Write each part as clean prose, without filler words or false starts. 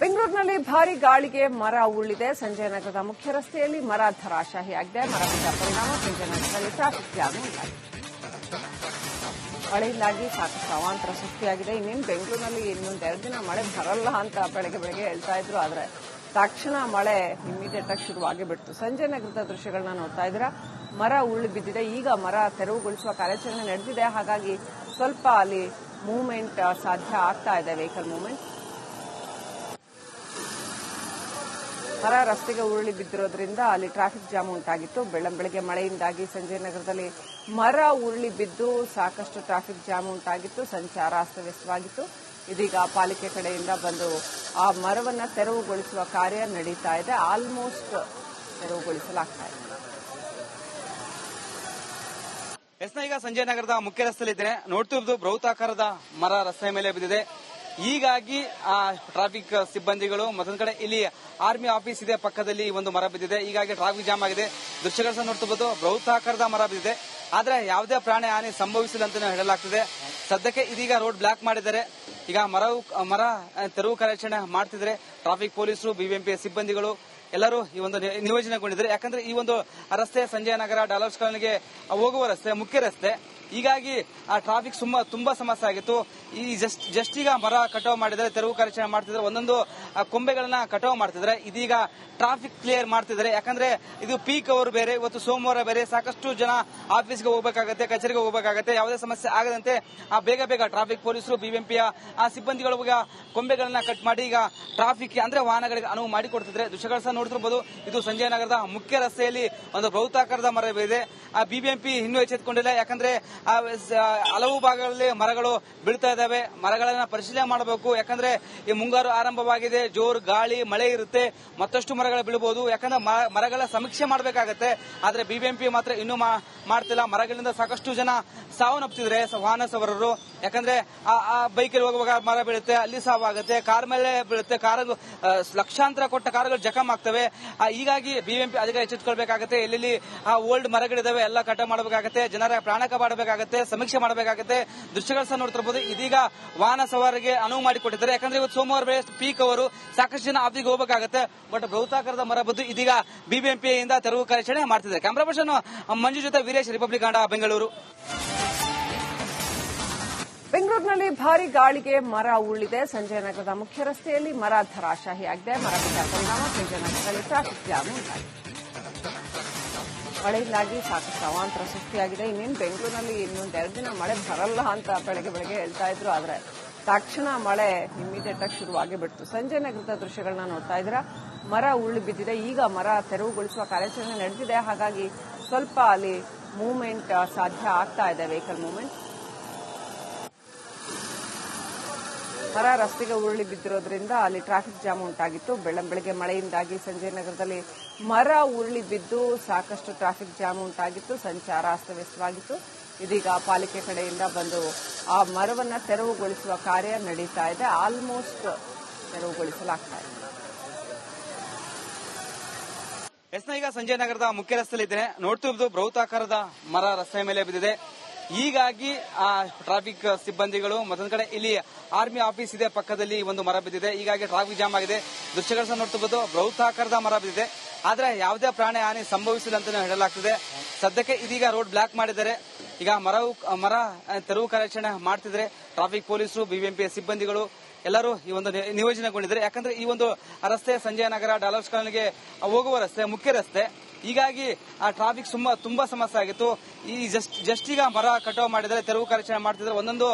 ಬೆಂಗಳೂರಿನಲ್ಲಿ ಭಾರೀ ಗಾಳಿಗೆ ಮರ ಉರುಳಿದೆ. ಸಂಜಯನಗರದ ಮುಖ್ಯ ರಸ್ತೆಯಲ್ಲಿ ಮರ ಧರಾಶಾಹಿಯಾಗಿದೆ. ಮರ ಬಿದ್ದ ಪರಿಣಾಮ ಸಂಜಯನಗರದಲ್ಲಿ ಟ್ರಾಫಿಕ್ ಜಾಮ್ ಉಂಟಾಗಿದೆ. ಮಳೆಯಿಂದಾಗಿ ಸಾಕಷ್ಟು ಅವಾಂತರ ಸೃಷ್ಟಿಯಾಗಿದೆ. ಇನ್ನೇನು ಬೆಂಗಳೂರಿನಲ್ಲಿ ಇನ್ನೊಂದು 2 ದಿನ ಮಳೆ ಬರಲ್ಲ ಅಂತ ಬೆಳಗ್ಗೆ ಹೇಳ್ತಾ ಇದ್ರು. ಆದರೆ ತಕ್ಷಣ ಮಳೆ ಇಮಿಡಿಯೇಟ್ ಆಗಿ ಶುರುವಾಗಿ ಬಿಡ್ತು. ಸಂಜಯನಗರದ ದೃಶ್ಯಗಳನ್ನ ನೋಡ್ತಾ ಇದ್ದೀರಾ. ಮರ ಉರುಳಿ ಬಿದ್ದಿದೆ. ಈಗ ಮರ ತೆರವುಗೊಳಿಸುವ ಕಾರ್ಯಾಚರಣೆ ನಡೆದಿದೆ. ಹಾಗಾಗಿ ಸ್ವಲ್ಪ ಅಲ್ಲಿ ಮೂವ್ಮೆಂಟ್ ಸಾಧ್ಯ ಆಗ್ತಾ ಇದೆ, ವೆಹಿಕಲ್ ಮೂವ್ಮೆಂಟ್. ಮರ ರಸ್ತೆಗೆ ಉರುಳಿ ಬಿದ್ದಿರೋದ್ರಿಂದ ಅಲ್ಲಿ ಟ್ರಾಫಿಕ್ ಜಾಮ್ ಉಂಟಾಗಿತ್ತು. ಬೆಳಗ್ಗೆ ಮಳೆಯಿಂದಾಗಿ ಸಂಜಯನಗರದಲ್ಲಿ ಮರ ಉರುಳಿ ಬಿದ್ದು ಸಾಕಷ್ಟು ಟ್ರಾಫಿಕ್ ಜಾಮ್ ಉಂಟಾಗಿತ್ತು. ಸಂಚಾರ ಅಸ್ತವ್ಯಸ್ತವಾಗಿತ್ತು. ಇದೀಗ ಪಾಲಿಕೆ ಕಡೆಯಿಂದ ಬಂದು ಆ ಮರವನ್ನು ತೆರವುಗೊಳಿಸುವ ಕಾರ್ಯ ನಡೀತಾ ಇದೆ. ಆಲ್ಮೋಸ್ಟ್ ತೆರವುಗೊಳಿಸಲಾಗ್ತಾ ಇದೆ. ಈಗ ಸಂಜಯನಗರದ ಮುಖ್ಯ ರಸ್ತೆಯಲ್ಲಿದ್ದೇನೆ. ನೋಡ್ತಿರೋದು ಬೃಹತಾಕಾರದ ಮರ ರಸ್ತೆ ಮೇಲೆ ಬಿದ್ದಿದೆ. ಹೀಗಾಗಿ ಟ್ರಾಫಿಕ್ ಸಿಬ್ಬಂದಿಗಳು ಮತ್ತೊಂದು ಕಡೆ ಇಲ್ಲಿ ಆರ್ಮಿ ಆಫೀಸ್ ಇದೆ, ಪಕ್ಕದಲ್ಲಿ ಒಂದು ಮರ ಬಿದ್ದಿದೆ. ಹೀಗಾಗಿ ಟ್ರಾಫಿಕ್ ಜಾಮ್ ಆಗಿದೆ. ದೃಶ್ಯಗಳು ಸಹ ನೋಡ್ತಿರ್ಬೋದು. ಬೃಹತಾಕಾರದ ಮರ ಬಿದ್ದಿದೆ. ಆದ್ರೆ ಯಾವುದೇ ಪ್ರಾಣಿ ಹಾನಿ ಸಂಭವಿಸಿಲ್ಲ ಅಂತ ಹೇಳಲಾಗ್ತಿದೆ. ಸದ್ಯಕ್ಕೆ ಇದೀಗ ರೋಡ್ ಬ್ಲಾಕ್ ಮಾಡಿದ್ದಾರೆ. ಈಗ ಮರ ತೆರವು ಕಾರ್ಯಾಚರಣೆ ಮಾಡ್ತಿದ್ರೆ ಟ್ರಾಫಿಕ್ ಪೊಲೀಸರು, ಬಿಬಿಎಂಪಿ ಸಿಬ್ಬಂದಿಗಳು ಎಲ್ಲರೂ ಈ ಒಂದು ನಿಯೋಜನೆಗೊಂಡಿದ್ದಾರೆ. ಯಾಕಂದ್ರೆ ಈ ಒಂದು ರಸ್ತೆ ಸಂಜಯನಗರ ಡಾಲರ್ಸ್ ಕಾಲೋನಿಗೆ ಹೋಗುವ ರಸ್ತೆ, ಮುಖ್ಯ ರಸ್ತೆ. ಹೀಗಾಗಿ ಆ ಟ್ರಾಫಿಕ್ ತುಂಬಾ ಸಮಸ್ಯೆ ಆಗಿತ್ತು. ಈ ಜಸ್ಟ್ ಈಗ ಮರ ಕಟಾವು ಮಾಡಿದರೆ, ತೆರವು ಕಾರ್ಯಾಚರಣೆ ಮಾಡ್ತಿದ್ರೆ, ಒಂದೊಂದು ಕೊಂಬೆಗಳನ್ನ ಕಟಾವು ಮಾಡ್ತಿದ್ರೆ. ಇದೀಗ ಟ್ರಾಫಿಕ್ ಕ್ಲಿಯರ್ ಮಾಡ್ತಿದ್ದಾರೆ. ಯಾಕಂದ್ರೆ ಇದು ಪೀಕ್ ಅವರ್ ಬೇರೆ, ಇವತ್ತು ಸೋಮವಾರ ಬೇರೆ, ಸಾಕಷ್ಟು ಜನ ಆಫೀಸ್ಗೆ ಹೋಗಬೇಕಾಗತ್ತೆ, ಕಚೇರಿಗೆ ಹೋಗಬೇಕಾಗತ್ತೆ. ಯಾವುದೇ ಸಮಸ್ಯೆ ಆಗದಂತೆ ಬೇಗ ಟ್ರಾಫಿಕ್ ಪೊಲೀಸರು, ಬಿಬಿಎಂಪಿಯ ಸಿಬ್ಬಂದಿಗಳು ಕೊಂಬೆಗಳನ್ನ ಕಟ್ ಮಾಡಿ ಈಗ ಟ್ರಾಫಿಕ್ ಅಂದ್ರೆ ವಾಹನಗಳಿಗೆ ಅನುವು ಮಾಡಿಕೊಡ್ತಿದ್ರೆ. ದೃಶ್ಯಗಳು ಸಹ ನೋಡ್ತಿರ್ಬೋದು. ಇದು ಸಂಜಯನಗರದ ಮುಖ್ಯ ರಸ್ತೆಯಲ್ಲಿ ಒಂದು ಬೃಹತಾಕಾರದ ಮರ ಇದೆ. ಬಿಬಿಎಂಪಿ ಇನ್ನೂ ಎಚ್ಚೆತ್ತುಕೊಂಡಿಲ್ಲ. ಯಾಕಂದ್ರೆ ಹಲವು ಭಾಗಗಳಲ್ಲಿ ಮರಗಳು ಬೀಳ್ತಾ ಇದ್ದಾವೆ. ಮರಗಳನ್ನ ಪರಿಶೀಲನೆ ಮಾಡಬೇಕು. ಯಾಕಂದ್ರೆ ಈ ಮುಂಗಾರು ಆರಂಭವಾಗಿದೆ, ಜೋರು ಗಾಳಿ ಮಳೆ ಇರುತ್ತೆ, ಮತ್ತಷ್ಟು ಮರಗಳು ಬೀಳಬಹುದು. ಯಾಕಂದ್ರೆ ಮರಗಳ ಸಮೀಕ್ಷೆ ಮಾಡಬೇಕಾಗತ್ತೆ. ಆದ್ರೆ ಬಿಬಿಎಂಪಿ ಮಾತ್ರ ಇನ್ನೂ ಮಾಡ್ತಿಲ್ಲ. ಮರಗಳಿಂದ ಸಾಕಷ್ಟು ಜನ ಸಾವನ್ನಪ್ಪಿದ್ರೆ ವಾಹನ ಸವಾರರು. ಯಾಕಂದ್ರೆ ಆ ಬೈಕಲ್ಲಿ ಹೋಗುವಾಗ ಮರ ಬೀಳುತ್ತೆ, ಅಲ್ಲಿ ಸಾವಾಗುತ್ತೆ. ಕಾರ್ ಮೇಲೆ ಬೀಳುತ್ತೆ, ಲಕ್ಷಾಂತರ ಕೊಟ್ಟ ಕಾರುಗಳು ಜಖಮ್ ಆಗ್ತವೆ. ಹೀಗಾಗಿ ಬಿಬಿಎಂಪಿ ಅಧಿಕಾರಿ ಎಚ್ಚೆತ್ತುಕೊಳ್ಬೇಕಾಗತ್ತೆ. ಎಲ್ಲೆಲ್ಲಿ ಓಲ್ಡ್ ಮರಗಳಿದಾವೆ ಎಲ್ಲ ಕಟ ಮಾಡಬೇಕಾಗತ್ತೆ. ಜನರ ಪ್ರಾಣ ಕಾಪಾಡಬೇಕಾಗತ್ತೆ, ಸಮೀಕ್ಷೆ ಮಾಡಬೇಕಾಗತ್ತೆ. ದೃಶ್ಯಗಳು ಸಹ ನೋಡ್ತಿರ್ಬೋದು. ಇದೀಗ ವಾಹನ ಸವಾರಿಗೆ ಅನುವು ಮಾಡಿಕೊಟ್ಟಿದ್ದಾರೆ. ಯಾಕಂದ್ರೆ ಇವತ್ತು ಸೋಮವಾರ ಬೇರೆ ಪೀಕ್ ಅವರು, ಸಾಕಷ್ಟು ಜನ ಆಫೀಸ್ಗೆ ಹೋಗಬೇಕಾಗತ್ತೆ. ಬಟ್ ಬೃಹತಾಕಾರದ ಮರ ಬಿದ್ದು ಇದೀಗ ಬಿಬಿಎಂಪಿಯಿಂದ ತೆರವು ಕಾರ್ಯಾಚರಣೆ ಮಾಡ್ತಿದ್ದಾರೆ. ಕ್ಯಾಮರಾ ಪರ್ಸನ್ ಮಂಜು ಜೊತೆ ವೀರೇಶ್, ರಿಪಬ್ಲಿಕ್ ಕನ್ನಡ, ಬೆಂಗಳೂರು. ಬೆಂಗಳೂರಿನಲ್ಲಿ ಭಾರೀ ಗಾಳಿಗೆ ಮರ ಉರುಳಿದೆ. ಸಂಜಯನಗರದ ಮುಖ್ಯ ರಸ್ತೆಯಲ್ಲಿ ಮರ ಧರಾಶಾಹಿಯಾಗಿದೆ. ಮರ ಬಿದ್ದ ಪರಿಣಾಮ ಸಂಜಯನಗರದಲ್ಲಿ ಟ್ರಾಫಿಕ್ ಜಾಮ್ ಉಂಟಾಗಿದೆ. ಮಳೆಯಿಂದಾಗಿ ಸಾಕಷ್ಟು ಅವಾಂತರ ಸೃಷ್ಟಿಯಾಗಿದೆ. ಇನ್ನೇನು ಬೆಂಗಳೂರಿನಲ್ಲಿ ಇನ್ನೊಂದು 2 ದಿನ ಮಳೆ ಬರಲ್ಲ ಅಂತ ಬೆಳಗ್ಗೆ ಹೇಳ್ತಾ ಇದ್ರು. ಆದರೆ ತಕ್ಷಣ ಮಳೆ ಇಮಿಡಿಯೇಟ್ ಆಗಿ ಶುರುವಾಗಿ ಬಿಡ್ತು. ಸಂಜಯನಗರದ ದೃಶ್ಯಗಳನ್ನ ನೋಡ್ತಾ ಇದ್ದೀರಾ. ಮರ ಉರುಳಿ ಬಿದ್ದಿದೆ. ಈಗ ಮರ ತೆರವುಗೊಳಿಸುವ ಕಾರ್ಯಾಚರಣೆ ನಡೆದಿದೆ. ಹಾಗಾಗಿ ಸ್ವಲ್ಪ ಅಲ್ಲಿ ಮೂವ್ಮೆಂಟ್ ಸಾಧ್ಯ ಆಗ್ತಾ ಇದೆ, ವೆಹಿಕಲ್ ಮೂವ್ಮೆಂಟ್. ಮರ ರಸ್ತೆಗೆ ಉರುಳಿ ಬಿದ್ದಿರೋದ್ರಿಂದ ಅಲ್ಲಿ ಟ್ರಾಫಿಕ್ ಜಾಮ್ ಉಂಟಾಗಿತ್ತು. ಬೆಳಗ್ಗೆ ಮಳೆಯಿಂದಾಗಿ ಸಂಜಯನಗರದಲ್ಲಿ ಮರ ಉರುಳಿ ಬಿದ್ದು ಸಾಕಷ್ಟು ಟ್ರಾಫಿಕ್ ಜಾಮ್ ಉಂಟಾಗಿತ್ತು. ಸಂಚಾರ ಅಸ್ತವ್ಯಸ್ತವಾಗಿತ್ತು. ಇದೀಗ ಪಾಲಿಕೆ ಕಡೆಯಿಂದ ಬಂದು ಆ ಮರವನ್ನ ತೆರವುಗೊಳಿಸುವ ಕಾರ್ಯ ನಡೀತಾ ಇದೆ. ಆಲ್ಮೋಸ್ಟ್ ತೆರವುಗೊಳಿಸಲಾಗ್ತಾ ಇದೆ. ಈಗ ಸಂಜಯನಗರದ ಮುಖ್ಯ ರಸ್ತೆಯಲ್ಲಿದ್ದೇನೆ. ನೋಡ್ತಿರೋದು ಬೃಹತಾಕಾರದ ಮರ ರಸ್ತೆ ಮೇಲೆ ಬಿದ್ದಿದೆ. ಹೀಗಾಗಿ ಟ್ರಾಫಿಕ್ ಸಿಬ್ಬಂದಿಗಳು ಮತ್ತೊಂದು ಕಡೆ ಇಲ್ಲಿ ಆರ್ಮಿ ಆಫೀಸ್ ಇದೆ, ಪಕ್ಕದಲ್ಲಿ ಒಂದು ಮರ ಬಿದ್ದಿದೆ. ಹೀಗಾಗಿ ಟ್ರಾಫಿಕ್ ಜಾಮ್ ಆಗಿದೆ. ದೃಶ್ಯಗಳು ಸಹ ನೋಡ್ತಿರ್ಬೋದು. ಬೃಹತಾಕಾರದ ಮರ ಬಿದ್ದಿದೆ. ಆದ್ರೆ ಯಾವುದೇ ಪ್ರಾಣಿ ಹಾನಿ ಸಂಭವಿಸಿಲ್ಲ ಅಂತ ಹೇಳಲಾಗ್ತಿದೆ. ಸದ್ಯಕ್ಕೆ ಇದೀಗ ರೋಡ್ ಬ್ಲಾಕ್ ಮಾಡಿದ್ದಾರೆ. ಈಗ ಮರ ತೆರವು ಕಾರ್ಯಾಚರಣೆ ಮಾಡ್ತಿದ್ರೆ ಟ್ರಾಫಿಕ್ ಪೊಲೀಸರು, ಬಿಬಿಎಂಪಿ ಸಿಬ್ಬಂದಿಗಳು ಎಲ್ಲರೂ ಈ ಒಂದು ನಿಯೋಜನೆಗೊಂಡಿದ್ದಾರೆ. ಯಾಕಂದ್ರೆ ಈ ಒಂದು ರಸ್ತೆ ಸಂಜಯನಗರ ಡಾಲರ್ಸ್ ಕಾಲೋನಿಗೆ ಹೋಗುವ ರಸ್ತೆ, ಮುಖ್ಯ ರಸ್ತೆ. ಹೀಗಾಗಿ ಆ ಟ್ರಾಫಿಕ್ ತುಂಬಾ ಸಮಸ್ಯೆ ಆಗಿತ್ತು. ಈ ಜಸ್ಟ್ ಈಗ ಮರ ಕಟಾವು ಮಾಡಿದರೆ, ತೆರವು ಕಾರ್ಯಾಚರಣೆ ಮಾಡ್ತಿದ್ರೆ, ಒಂದೊಂದು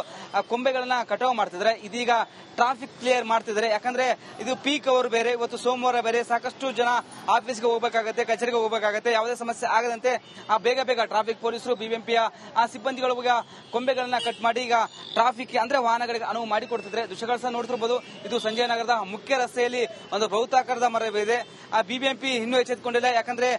ಕೊಂಬೆಗಳನ್ನ ಕಟಾವು ಮಾಡ್ತಿದ್ರೆ. ಇದೀಗ ಟ್ರಾಫಿಕ್ ಕ್ಲಿಯರ್ ಮಾಡ್ತಿದ್ದಾರೆ. ಯಾಕಂದ್ರೆ ಇದು ಪೀಕ್ ಅವರ್ ಬೇರೆ, ಇವತ್ತು ಸೋಮವಾರ ಬೇರೆ, ಸಾಕಷ್ಟು ಜನ ಆಫೀಸ್ಗೆ ಹೋಗಬೇಕಾಗತ್ತೆ, ಕಚೇರಿಗೆ ಹೋಗಬೇಕಾಗತ್ತೆ. ಯಾವುದೇ ಸಮಸ್ಯೆ ಆಗದಂತೆ ಬೇಗ ಟ್ರಾಫಿಕ್ ಪೊಲೀಸರು, ಬಿಬಿಎಂಪಿಯ ಸಿಬ್ಬಂದಿಗಳು ಕೊಂಬೆಗಳನ್ನ ಕಟ್ ಮಾಡಿ ಈಗ ಟ್ರಾಫಿಕ್ ಅಂದ್ರೆ ವಾಹನಗಳಿಗೆ ಅನುವು ಮಾಡಿಕೊಡ್ತಿದ್ರೆ. ದೃಶ್ಯಗಳು ಸಹ ನೋಡ್ತಿರ್ಬೋದು. ಇದು ಸಂಜಯನಗರದ ಮುಖ್ಯ ರಸ್ತೆಯಲ್ಲಿ ಒಂದು ಬೃಹತಾಕಾರದ ಮರ ಇದೆ. ಬಿಬಿಎಂಪಿ ಇನ್ನೂ ಎಚ್ಚೆತ್ತುಕೊಂಡಿಲ್ಲ. ಯಾಕಂದ್ರೆ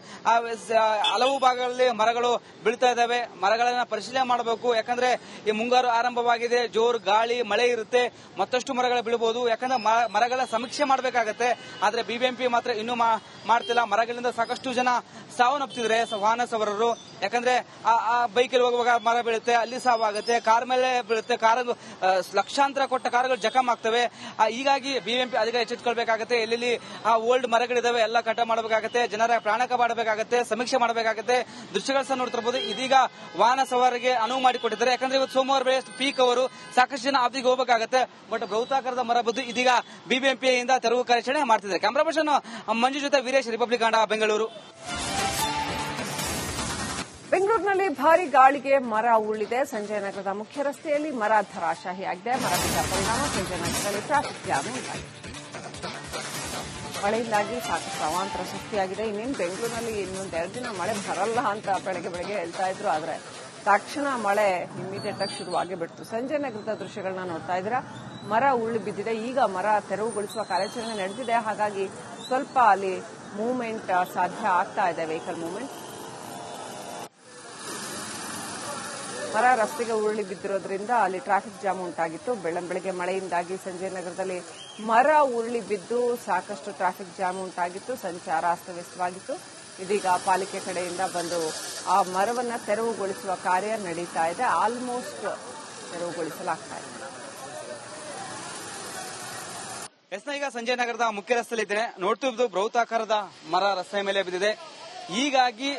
ಹಲವು ಭಾಗಗಳಲ್ಲಿ ಮರಗಳು ಬೀಳ್ತಾ ಇದ್ದಾವೆ. ಮರಗಳನ್ನ ಪರಿಶೀಲನೆ ಮಾಡಬೇಕು. ಯಾಕಂದ್ರೆ ಈ ಮುಂಗಾರು ಆರಂಭವಾಗಿದೆ, ಜೋರು ಗಾಳಿ ಮಳೆ ಇರುತ್ತೆ, ಮತ್ತಷ್ಟು ಮರಗಳು ಬೀಳಬಹುದು. ಯಾಕಂದ್ರೆ ಮರಗಳ ಸಮೀಕ್ಷೆ ಮಾಡಬೇಕಾಗತ್ತೆ. ಆದ್ರೆ ಬಿಬಿಎಂಪಿ ಮಾತ್ರ ಇನ್ನೂ ಮಾಡ್ತಿಲ್ಲ. ಮರಗಳಿಂದ ಸಾಕಷ್ಟು ಜನ ಸಾವನ್ನಪ್ಪಿದ್ರೆ ವಾಹನ ಸವಾರರು. ಯಾಕಂದ್ರೆ ಆ ಬೈಕಲ್ಲಿ ಹೋಗುವಾಗ ಮರ ಬೀಳುತ್ತೆ, ಅಲ್ಲಿ ಸಾವಾಗುತ್ತೆ, ಕಾರ್ ಮೇಲೆ ಬೀಳುತ್ತೆ, ಕಾರ್ ಲಕ್ಷಾಂತರ ಕೊಟ್ಟ ಕಾರುಗಳು ಜಖಮ್ ಆಗ್ತವೆ. ಹೀಗಾಗಿ ಬಿಬಿಎಂಪಿ ಅಧಿಕಾರಿ ಎಚ್ಚೆತ್ತುಕೊಳ್ಬೇಕಾಗತ್ತೆ. ಎಲ್ಲೆಲ್ಲಿ ಓಲ್ಡ್ ಮರಗಳಿದಾವೆ ಎಲ್ಲ ಕಟ ಮಾಡಬೇಕಾಗತ್ತೆ, ಜನರ ಪ್ರಾಣ ಕಾಪಾಡಬೇಕಾಗತ್ತೆ, ಸಮೀಕ್ಷೆ ಮಾಡಬೇಕಾಗತ್ತೆ. ದೃಶ್ಯಗಳು ಸಹ ನೋಡ್ತಿರಬಹುದು. ಇದೀಗ ವಾಹನ ಸವಾರಿಗೆ ಅನುವು ಮಾಡಿಕೊಟ್ಟಿದ್ದಾರೆ. ಯಾಕಂದ್ರೆ ಇವತ್ತು ಸೋಮವಾರ ಬೆಳೆ ಪೀಕ್ ಅವರು ಸಾಕಷ್ಟು ಜನ ಆಫೀಸ್ಗೆ ಹೋಗಬೇಕಾಗತ್ತೆ. ಬಟ್ ಬೃಹತಾಕಾರದ ಮರ ಬಿದ್ದು ಇದೀಗ ಬಿಬಿಎಂಪಿಯಿಂದ ತೆರವು ಕಾರ್ಯಾಚರಣೆ ಮಾಡ್ತಿದ್ದಾರೆ. ಕ್ಯಾಮರಾ ಪರ್ಸನ್ ಮಂಜು ಜೊತೆ ವೀರೇಶ್, ರಿಪಬ್ಲಿಕ್ ಕನ್ನಡ, ಬೆಂಗಳೂರು. ಬೆಂಗಳೂರಿನಲ್ಲಿ ಭಾರಿ ಗಾಳಿಗೆ ಮರ ಉರುಳಿದೆ. ಸಂಜಯನಗರದ ಮುಖ್ಯ ರಸ್ತೆಯಲ್ಲಿ ಮರ ಧರಾಶಾಹಿಯಾಗಿದೆ. ಮರ ಬಿದ್ದ ಪರಿಣಾಮ ಸಂಜಯನಗರದಲ್ಲಿ ಟ್ರಾಫಿಕ್ ಜಾಮ್ ಉಂಟಾಗಿದೆ. ಮಳೆಯಿಂದಾಗಿ ಸಾಕಷ್ಟು ಅವಾಂತರ ಸೃಷ್ಟಿಯಾಗಿದೆ. ಇನ್ನೇನು ಬೆಂಗಳೂರಿನಲ್ಲಿ ಇನ್ನೊಂದು 2 ದಿನ ಮಳೆ ಬರಲ್ಲ ಅಂತ ಬೆಳಗ್ಗೆ ಹೇಳ್ತಾ ಇದ್ರು. ಆದ್ರೆ ತಕ್ಷಣ ಮಳೆ ಇಮಿಡಿಯೇಟ್ ಆಗಿ ಶುರುವಾಗಿ ಬಿಡ್ತು. ಸಂಜಯನಗರದ ದೃಶ್ಯಗಳನ್ನ ನೋಡ್ತಾ ಇದ್ದೀರಾ. ಮರ ಉರುಳಿ ಬಿದ್ದಿದೆ. ಈಗ ಮರ ತೆರವುಗೊಳಿಸುವ ಕಾರ್ಯಾಚರಣೆ ನಡೆದಿದೆ. ಹಾಗಾಗಿ ಸ್ವಲ್ಪ ಅಲ್ಲಿ ಮೂವ್ಮೆಂಟ್ ಸಾಧ್ಯ ಆಗ್ತಾ ಇದೆ, ವೆಹಿಕಲ್ ಮೂವ್ಮೆಂಟ್. ಮರ ರಸ್ತೆಗೆ ಉರುಳಿ ಬಿದ್ದಿರೋದ್ರಿಂದ ಅಲ್ಲಿ ಟ್ರಾಫಿಕ್ ಜಾಮ್ ಉಂಟಾಗಿತ್ತು. ಬೆಳಗ್ಗೆ ಮಳೆಯಿಂದಾಗಿ ಸಂಜಯನಗರದಲ್ಲಿ ಮರ ಉರುಳಿ ಬಿದ್ದು ಸಾಕಷ್ಟು ಟ್ರಾಫಿಕ್ ಜಾಮ್ ಉಂಟಾಗಿತ್ತು. ಸಂಚಾರ ಅಸ್ತವ್ಯಸ್ತವಾಗಿತ್ತು. ಇದೀಗ ಪಾಲಿಕೆ ಕಡೆಯಿಂದ ಬಂದು ಆ ಮರವನ್ನ ತೆರವುಗೊಳಿಸುವ ಕಾರ್ಯ ನಡೀತಾ ಇದೆ. ಆಲ್ಮೋಸ್ಟ್ ತೆರವುಗೊಳಿಸಲಾಗ್ತಾ ಇದೆ. ಈಗ ಸಂಜಯನಗರದ ಮುಖ್ಯ ರಸ್ತೆಯಲ್ಲಿದ್ದೇನೆ. ನೋಡ್ತಿದ್ದು ಬೃಹತಾಕಾರದ ಮರ ರಸ್ತೆ ಮೇಲೆ ಬಿದ್ದಿದೆ. ಹೀಗಾಗಿ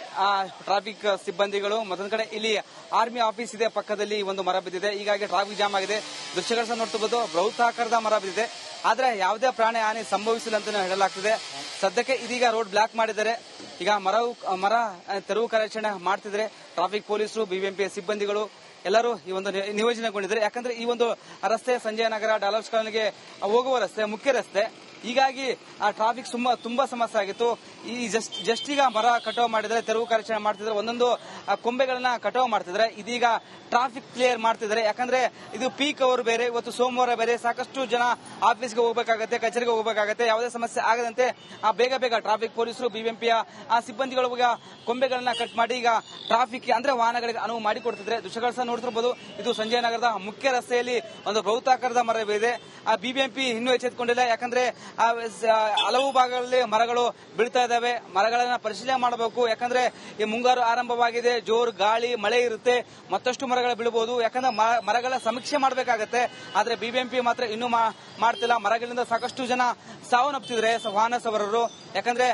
ಟ್ರಾಫಿಕ್ ಸಿಬ್ಬಂದಿಗಳು ಮತ್ತೊಂದು ಕಡೆ ಇಲ್ಲಿ ಆರ್ಮಿ ಆಫೀಸ್ ಇದೆ ಪಕ್ಕದಲ್ಲಿ ಒಂದು ಮರ ಬಿದ್ದಿದೆ. ಹೀಗಾಗಿ ಟ್ರಾಫಿಕ್ ಜಾಮ್ ಆಗಿದೆ. ದೃಶ್ಯಗಳು ಸಹ ನೋಡ್ತಿರ್ಬೋದು. ಬೃಹತಾಕಾರದ ಮರ ಬಿದ್ದಿದೆ. ಆದ್ರೆ ಯಾವುದೇ ಪ್ರಾಣ ಹಾನಿ ಸಂಭವಿಸಿಲ್ಲ ಅಂತ ಹೇಳಲಾಗ್ತಿದೆ. ಸದ್ಯಕ್ಕೆ ಇದೀಗ ರೋಡ್ ಬ್ಲಾಕ್ ಮಾಡಿದ್ದಾರೆ. ಈಗ ಮರ ತೆರವು ಕಾರ್ಯಾಚರಣೆ ಮಾಡ್ತಿದ್ದಾರೆ. ಟ್ರಾಫಿಕ್ ಪೊಲೀಸರು, ಬಿಬಿಎಂಪಿ ಸಿಬ್ಬಂದಿಗಳು ಎಲ್ಲರೂ ಈ ಒಂದು ನಿಯೋಜನೆಗೊಂಡಿದ್ದಾರೆ. ಯಾಕಂದ್ರೆ ಈ ಒಂದು ರಸ್ತೆ ಸಂಜಯನಗರ ಡಾಲರ್ಸ್ ಕಾಲೋನಿಗೆ ಹೋಗುವ ರಸ್ತೆ, ಮುಖ್ಯ ರಸ್ತೆ. ಹೀಗಾಗಿ ಆ ಟ್ರಾಫಿಕ್ ತುಂಬಾ ಸಮಸ್ಯೆ ಆಗಿತ್ತು. ಈ ಜಸ್ಟ್ ಈಗ ಮರ ಕಟಾವು ಮಾಡಿದ್ರೆ, ತೆರವು ಕಾರ್ಯಾಚರಣೆ ಮಾಡ್ತಿದ್ರೆ, ಒಂದೊಂದು ಕೊಂಬೆಗಳನ್ನ ಕಟಾವು ಮಾಡ್ತಿದ್ರೆ. ಇದೀಗ ಟ್ರಾಫಿಕ್ ಕ್ಲಿಯರ್ ಮಾಡ್ತಿದ್ದಾರೆ. ಯಾಕಂದ್ರೆ ಇದು ಪೀಕ್ ಅವರ್ ಬೇರೆ, ಇವತ್ತು ಸೋಮವಾರ ಬೇರೆ, ಸಾಕಷ್ಟು ಜನ ಆಫೀಸ್ಗೆ ಹೋಗಬೇಕಾಗತ್ತೆ, ಕಚೇರಿಗೆ ಹೋಗಬೇಕಾಗತ್ತೆ. ಯಾವುದೇ ಸಮಸ್ಯೆ ಆಗದಂತೆ ಬೇಗ ಟ್ರಾಫಿಕ್ ಪೊಲೀಸರು, ಬಿಬಿಎಂಪಿಯ ಸಿಬ್ಬಂದಿಗಳು ಕೊಂಬೆಗಳನ್ನ ಕಟ್ ಮಾಡಿ ಈಗ ಟ್ರಾಫಿಕ್ ಅಂದ್ರೆ ವಾಹನಗಳಿಗೆ ಅನುವು ಮಾಡಿಕೊಡ್ತಿದ್ರೆ. ದೃಶ್ಯಗಳು ಸಹ ನೋಡ್ತಿರ್ಬೋದು. ಇದು ಸಂಜಯನಗರದ ಮುಖ್ಯ ರಸ್ತೆಯಲ್ಲಿ ಒಂದು ಬೃಹತಾಕಾರದ ಮರ ಇದೆ. ಬಿಬಿಎಂಪಿ ಇನ್ನೂ ಎಚ್ಚೆತ್ತುಕೊಂಡಿಲ್ಲ. ಯಾಕಂದ್ರೆ ಹಲವು ಭಾಗಗಳಲ್ಲಿ ಮರಗಳು ಬೀಳ್ತಾ ಇದ್ದಾವೆ. ಮರಗಳನ್ನ ಪರಿಶೀಲನೆ ಮಾಡಬೇಕು. ಯಾಕಂದ್ರೆ ಈ ಮುಂಗಾರು ಆರಂಭವಾಗಿದೆ, ಜೋರು ಗಾಳಿ ಮಳೆ ಇರುತ್ತೆ, ಮತ್ತಷ್ಟು ಮರಗಳು ಬೀಳಬಹುದು. ಯಾಕಂದ್ರೆ ಮರಗಳ ಸಮೀಕ್ಷೆ ಮಾಡಬೇಕಾಗತ್ತೆ. ಆದ್ರೆ ಬಿಬಿಎಂಪಿ ಮಾತ್ರ ಇನ್ನೂ ಮಾಡ್ತಿಲ್ಲ. ಮರಗಳಿಂದ ಸಾಕಷ್ಟು ಜನ ಸಾವನ್ನಪ್ಪಿದ್ರೆ ವಾಹನ ಸವಾರರು. ಯಾಕಂದ್ರೆ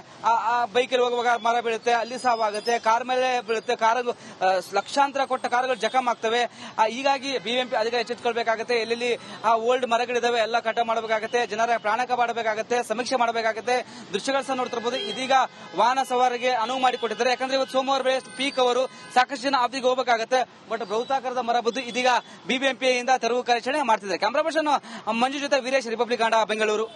ಆ ಬೈಕಲ್ಲಿ ಹೋಗುವಾಗ ಮರ ಬೀಳುತ್ತೆ, ಅಲ್ಲಿ ಸಾವಾಗುತ್ತೆ, ಕಾರ್ ಮೇಲೆ ಬೀಳುತ್ತೆ, ಕಾರ್ ಲಕ್ಷಾಂತರ ಕೊಟ್ಟ ಕಾರುಗಳು ಜಖಮ್ ಆಗ್ತವೆ. ಹೀಗಾಗಿ ಬಿಬಿಎಂಪಿ ಅಧಿಕಾರಿ ಎಚ್ಚೆತ್ತುಕೊಳ್ಬೇಕಾಗತ್ತೆ. ಎಲ್ಲೆಲ್ಲಿ ಓಲ್ಡ್ ಮರಗಳಿದಾವೆ ಎಲ್ಲ ಕಟ ಮಾಡಬೇಕಾಗತ್ತೆ, ಜನರ ಪ್ರಾಣ ಕಾಪಾಡಬೇಕಾಗತ್ತೆ, ಸಮೀಕ್ಷೆ ಮಾಡಬೇಕಾಗತ್ತೆ. ದೃಶ್ಯಗಳು ಸಹ ನೋಡ್ತಿರಬಹುದು. ಇದೀಗ ವಾಹನ ಸವಾರಿಗೆ ಅನುವು ಮಾಡಿಕೊಟ್ಟಿದ್ದಾರೆ. ಯಾಕಂದ್ರೆ ಇವತ್ತು ಸೋಮವಾರ ಬೆಳೆ ಪೀಕ್ ಅವರು ಸಾಕಷ್ಟು ಜನ ಆಫೀಸ್ಗೆ ಹೋಗಬೇಕಾಗತ್ತೆ. ಬಟ್ ಬೃಹತಾಕಾರದ ಮರ ಬಿದ್ದು ಇದೀಗ ಬಿಬಿಎಂಪಿಯಿಂದ ತೆರವು ಕಾರ್ಯಾಚರಣೆ ಮಾಡ್ತಿದ್ದಾರೆ. ಕ್ಯಾಮರಾ ಪರ್ಸನ್ ಮಂಜು ಜೊತೆ ವೀರೇಶ್, ರಿಪಬ್ಲಿಕ್ ಕನ್ನಡ, ಬೆಂಗಳೂರು.